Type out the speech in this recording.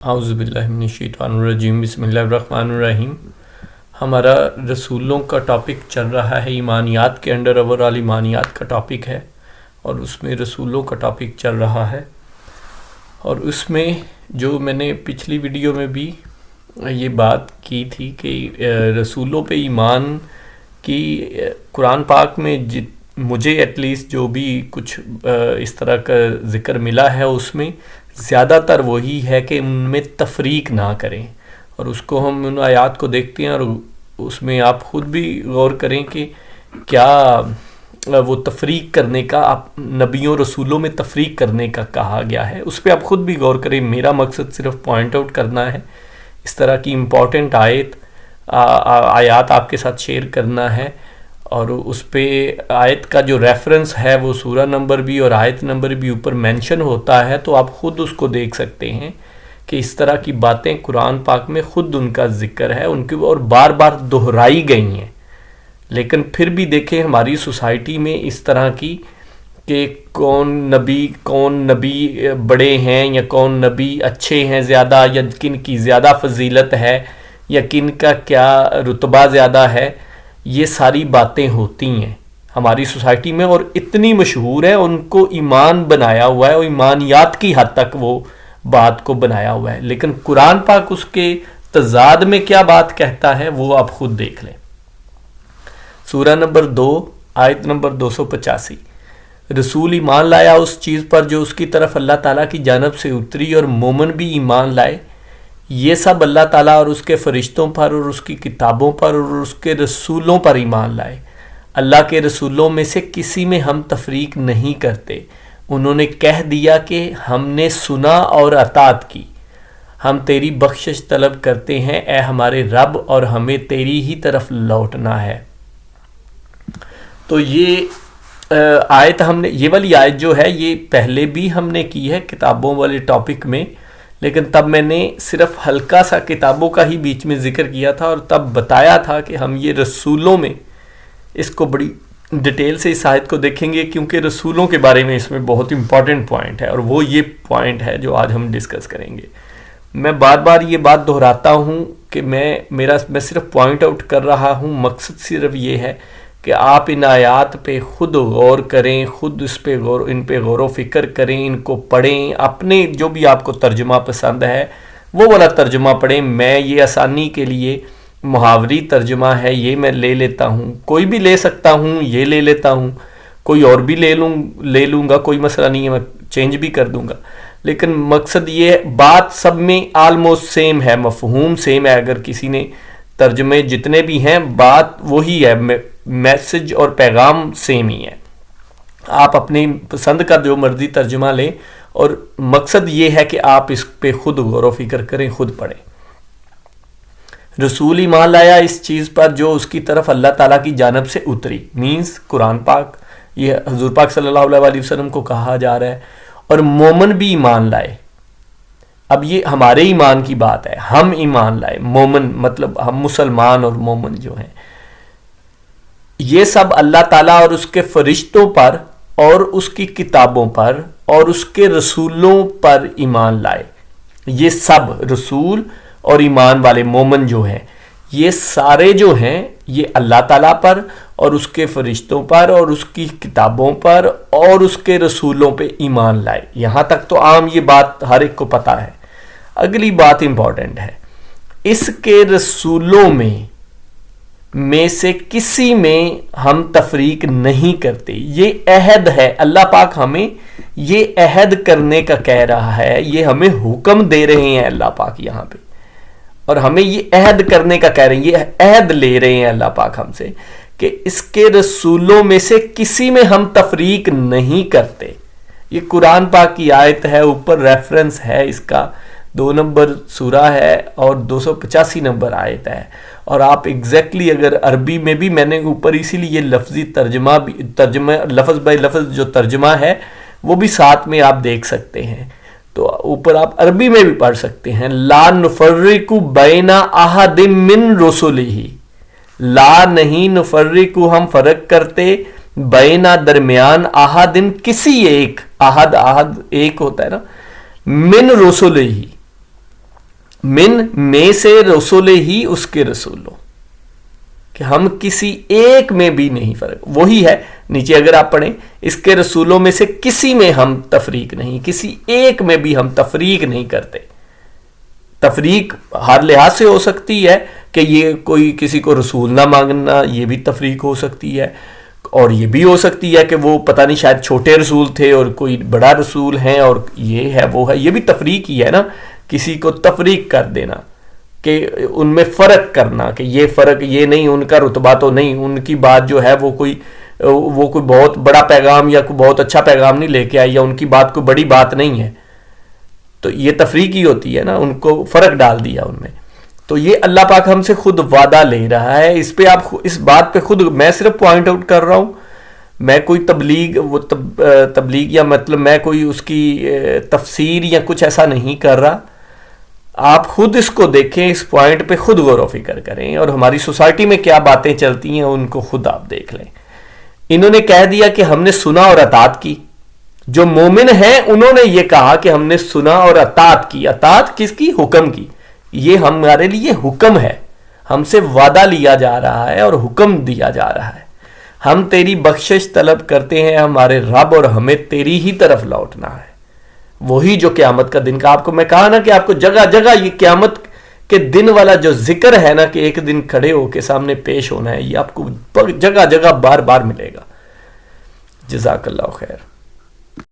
اعوذ باللہ من الشیطان الرجیم، بسم اللہ الرحمن الرحیم۔ ہمارا رسولوں کا ٹاپک چل رہا ہے، ایمانیات کے انڈر اوورال ایمانیات کا ٹاپک ہے اور اس میں رسولوں کا ٹاپک چل رہا ہے۔ اور اس میں جو میں نے پچھلی ویڈیو میں بھی یہ بات کی تھی کہ رسولوں پہ ایمان کی قرآن پاک میں مجھے ایٹ لیسٹ جو بھی کچھ اس طرح کا ذکر ملا ہے، اس میں زیادہ تر وہی ہے کہ ان میں تفریق نہ کریں، اور اس کو ہم ان آیات کو دیکھتے ہیں اور اس میں آپ خود بھی غور کریں کہ کیا وہ تفریق کرنے کا نبیوں رسولوں میں تفریق کرنے کا کہا گیا ہے، اس پہ آپ خود بھی غور کریں۔ میرا مقصد صرف پوائنٹ آؤٹ کرنا ہے، اس طرح کی امپورٹنٹ آیات آپ کے ساتھ شیئر کرنا ہے، اور اس پہ آیت کا جو ریفرنس ہے وہ سورہ نمبر بھی اور آیت نمبر بھی اوپر مینشن ہوتا ہے، تو آپ خود اس کو دیکھ سکتے ہیں کہ اس طرح کی باتیں قرآن پاک میں خود ان کا ذکر ہے، ان کی اور بار بار دہرائی گئی ہیں۔ لیکن پھر بھی دیکھیں ہماری سوسائٹی میں اس طرح کی کہ کون نبی بڑے ہیں یا کون نبی اچھے ہیں زیادہ، یا کن کی زیادہ فضیلت ہے یا کن کا کیا رتبہ زیادہ ہے، یہ ساری باتیں ہوتی ہیں ہماری سوسائٹی میں، اور اتنی مشہور ہے، ان کو ایمان بنایا ہوا ہے اور ایمانیات کی حد تک وہ بات کو بنایا ہوا ہے۔ لیکن قرآن پاک اس کے تضاد میں کیا بات کہتا ہے وہ آپ خود دیکھ لیں۔ سورہ نمبر 2 آیت نمبر 285، رسول ایمان لایا اس چیز پر جو اس کی طرف اللہ تعالیٰ کی جانب سے اتری، اور مومن بھی ایمان لائے، یہ سب اللہ تعالیٰ اور اس کے فرشتوں پر اور اس کی کتابوں پر اور اس کے رسولوں پر ایمان لائے۔ اللہ کے رسولوں میں سے کسی میں ہم تفریق نہیں کرتے، انہوں نے کہہ دیا کہ ہم نے سنا اور اطاعت کی، ہم تیری بخشش طلب کرتے ہیں اے ہمارے رب، اور ہمیں تیری ہی طرف لوٹنا ہے۔ تو یہ آیت یہ والی آیت جو ہے یہ پہلے بھی ہم نے کی ہے کتابوں والے ٹاپک میں، لیکن تب میں نے صرف ہلکا سا کتابوں کا ہی بیچ میں ذکر کیا تھا، اور تب بتایا تھا کہ ہم یہ رسولوں میں اس کو بڑی ڈیٹیل سے اس آیت کو دیکھیں گے، کیونککہ رسولوں کے بارے میں اس میں بہت امپورٹنٹ پوائنٹ ہے، اور وہ یہ پوائنٹ ہے جو آج ہم ڈسکس کریں گے۔ میں بار بار یہ بات دہراتا ہوں کہ میں صرف پوائنٹ آؤٹ کر رہا ہوں، مقصد صرف یہ ہے کہ آپ ان آیات پہ خود غور کریں، خود ان پہ غور و فکر کریں، ان کو پڑھیں، اپنے جو بھی آپ کو ترجمہ پسند ہے وہ والا ترجمہ پڑھیں۔ میں یہ آسانی کے لیے محاوری ترجمہ ہے یہ میں لے لیتا ہوں، کوئی بھی لے سکتا ہوں، یہ لے لیتا ہوں، کوئی اور بھی لے لوں گا، کوئی مسئلہ نہیں ہے، میں چینج بھی کر دوں گا، لیکن مقصد یہ بات سب میں آلموسٹ سیم ہے، مفہوم سیم ہے۔ اگر کسی نے ترجمے جتنے بھی ہیں بات وہی ہے، میسج اور پیغام سیم ہی ہے۔ آپ اپنی پسند کا جو مرضی ترجمہ لیں، اور مقصد یہ ہے کہ آپ اس پہ خود غور و فکر کریں، خود پڑھیں۔ رسول ایمان لایا اس چیز پر جو اس کی طرف اللہ تعالیٰ کی جانب سے اتری، مینز قرآن پاک، یہ حضور پاک صلی اللہ علیہ وسلم کو کہا جا رہا ہے، اور مومن بھی ایمان لائے۔ اب یہ ہمارے ایمان کی بات ہے، ہم ایمان لائے، مومن مطلب ہم مسلمان اور مومن جو ہیں، یہ سب اللہ تعالیٰ اور اس کے فرشتوں پر اور اس کی کتابوں پر اور اس کے رسولوں پر ایمان لائے۔ یہ سب رسول اور ایمان والے مومن جو ہیں، یہ سارے جو ہیں یہ اللہ تعالیٰ پر اور اس کے فرشتوں پر اور اس کی کتابوں پر اور اس کے رسولوں پہ ایمان لائے۔ یہاں تک تو عام یہ بات ہر ایک کو پتہ ہے۔ اگلی بات امپورٹنٹ ہے، اس کے رسولوں میں سے کسی میں ہم تفریق نہیں کرتے، یہ عہد ہے۔ اللہ پاک ہمیں یہ عہد کرنے کا کہہ رہا ہے، یہ ہمیں حکم دے رہے ہیں اللہ پاک یہاں پہ، اور ہمیں یہ عہد کرنے کا کہہ رہے ہیں، یہ عہد لے رہے ہیں اللہ پاک ہم سے کہ اس کے رسولوں میں سے کسی میں ہم تفریق نہیں کرتے۔ یہ قرآن پاک کی آیت ہے، اوپر ریفرنس ہے اس کا، 2 نمبر سورہ ہے اور 285 نمبر آیت ہے، اور آپ ایگزیکٹلی اگر عربی میں بھی میں نے اوپر اسی لیے لفظی ترجمہ لفظ بائی لفظ جو ترجمہ ہے وہ بھی ساتھ میں آپ دیکھ سکتے ہیں، تو اوپر آپ عربی میں بھی پڑھ سکتے ہیں، لا نفرق بین احد من رسلہ، لا نہیں نفرق ہم فرق کرتے، بینا درمیان احد کسی ایک، احد ایک ہوتا ہے نا، من رسلہ من میں سے رسول ہی اس کے رسولوں، کہ ہم کسی ایک میں بھی نہیں فرق. وہی ہے نیچے اگر آپ پڑھیں، اس کے رسولوں میں سے کسی میں ہم تفریق نہیں، کسی ایک میں بھی ہم تفریق نہیں کرتے. تفریق ہر لحاظ سے ہو سکتی ہے کہ یہ کوئی کسی کو رسول نہ مانگنا، یہ بھی تفریق ہو سکتی ہے، اور یہ بھی ہو سکتی ہے کہ وہ پتہ نہیں شاید چھوٹے رسول تھے اور کوئی بڑا رسول ہیں اور یہ ہے وہ ہے. یہ بھی تفریق ہی ہے نا، کسی کو تفریق کر دینا، کہ ان میں فرق کرنا، کہ یہ فرق یہ نہیں، ان کا رتبہ تو نہیں، ان کی بات جو ہے وہ کوئی بہت بڑا پیغام یا کوئی بہت اچھا پیغام نہیں لے کے آئی، یا ان کی بات کوئی بڑی بات نہیں ہے. تو یہ تفریق ہی ہوتی ہے نا، ان کو فرق ڈال دیا ان میں. تو یہ اللہ پاک ہم سے خود وعدہ لے رہا ہے. اس پہ آپ اس بات پہ خود، میں صرف پوائنٹ آؤٹ کر رہا ہوں، میں کوئی تبلیغ یا مطلب میں کوئی اس کی تفسیر یا کچھ ایسا نہیں کر رہا. آپ خود اس کو دیکھیں، اس پوائنٹ پہ خود غور و فکر کریں، اور ہماری سوسائٹی میں کیا باتیں چلتی ہیں ان کو خود آپ دیکھ لیں. انہوں نے کہہ دیا کہ ہم نے سنا اور اطاعت کی. جو مومن ہیں انہوں نے یہ کہا کہ ہم نے سنا اور اطاعت کی. اطاعت کس کی؟ حکم کی. یہ ہمارے لیے حکم ہے، ہم سے وعدہ لیا جا رہا ہے اور حکم دیا جا رہا ہے. ہم تیری بخشش طلب کرتے ہیں ہمارے رب، اور ہمیں تیری ہی طرف لوٹنا ہے. وہی جو قیامت کا دن کا آپ کو میں کہا نا کہ آپ کو جگہ جگہ یہ قیامت کے دن والا جو ذکر ہے نا، کہ ایک دن کھڑے ہو کے سامنے پیش ہونا ہے، یہ آپ کو جگہ جگہ بار بار ملے گا. جزاک اللہ خیر.